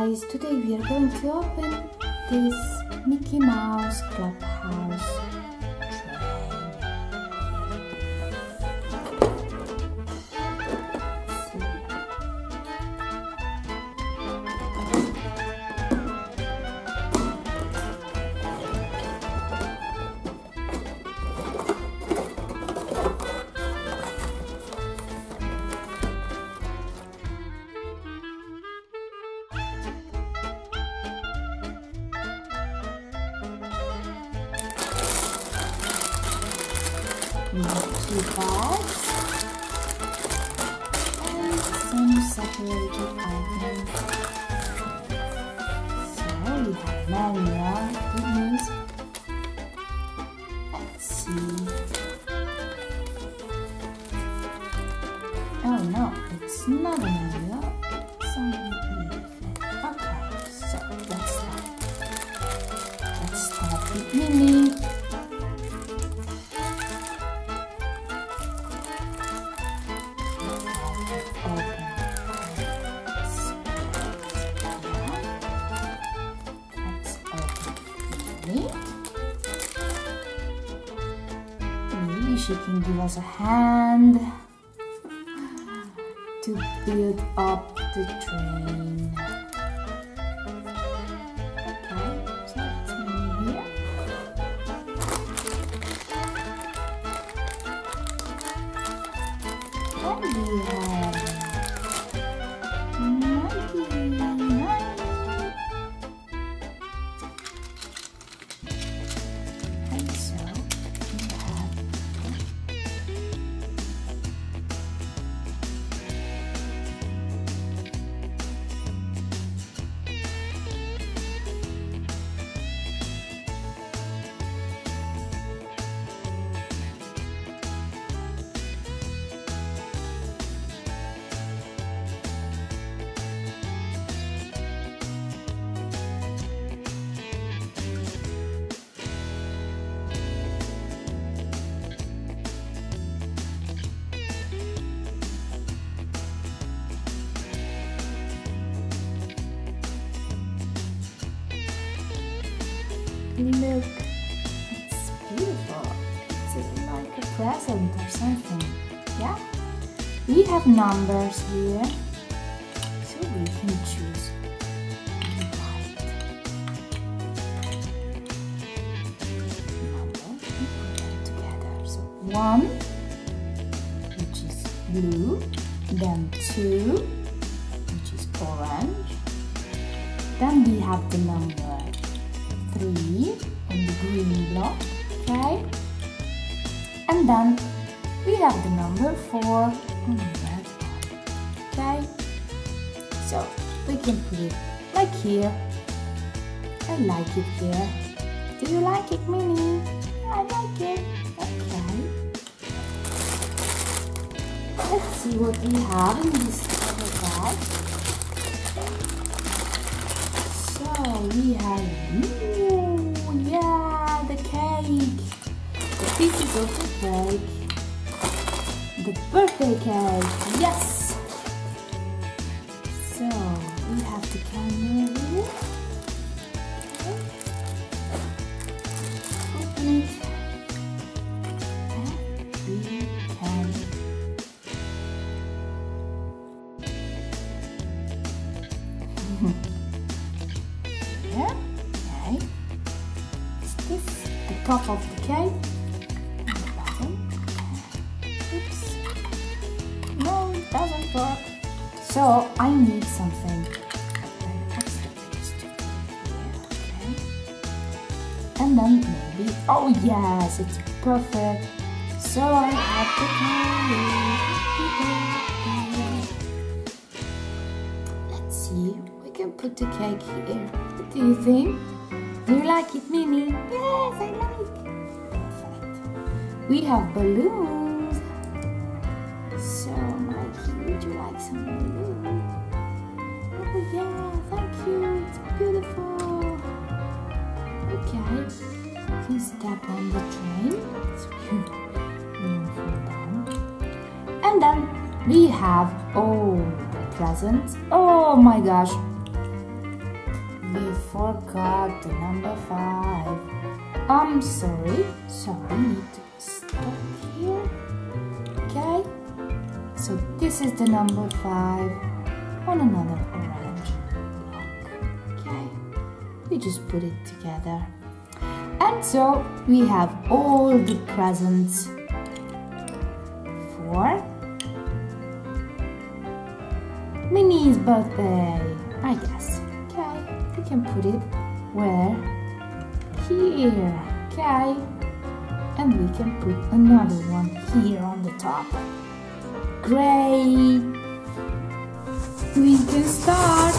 guys, today we are going to open this Mickey Mouse Clubhouse we have 2 bags and some separated items. So we have manual. Good news. Let's see. Oh no, it's not a manual. It's only a leaflet. Okay, so let's start. Let's start with Minnie. Maybe she can give us a hand to build up the train. Okay, so it's Minnie here. And we have Mikey. And so we have look, it's beautiful. It's like a present or something. Yeah? We have numbers here, so we can choose right number and put them together. So 1, which is blue, then 2, which is orange, then we have the number 3 on the green block, okay? And then we have the number 4 on the red one, okay? So we can put it like here. I like it here. Do you like it, Minnie? I like it. Okay. Let's see what we have in this other bag. So we have yeah, the cake, the pieces of the cake, the birthday cake, yes! So we have the camera here. Okay. Open it and we can yeah, okay. This the top of the cake and the bottom. Oops. No, it doesn't work. So I need something extra piece to put here, okay? And then maybe, oh yes, it's perfect. So I have the cake. Let's see, we can put the cake here. What do you think? Do you like it, Minnie? Yes, I like. Perfect. We have balloons. So, Mikey, would you like some balloons? Oh yeah, thank you. It's beautiful. Okay, you can step on the train. So you fall down. And then we have all the presents. Oh my gosh. forgot the number 5. I'm sorry. So we need to stop here. Okay. So this is the number 5 on another orange block. Okay. We just put it together. And so we have all the presents for Minnie's birthday, I guess. Okay, we can put it where? Here, okay? And we can put another one here on the top. Great! We can start!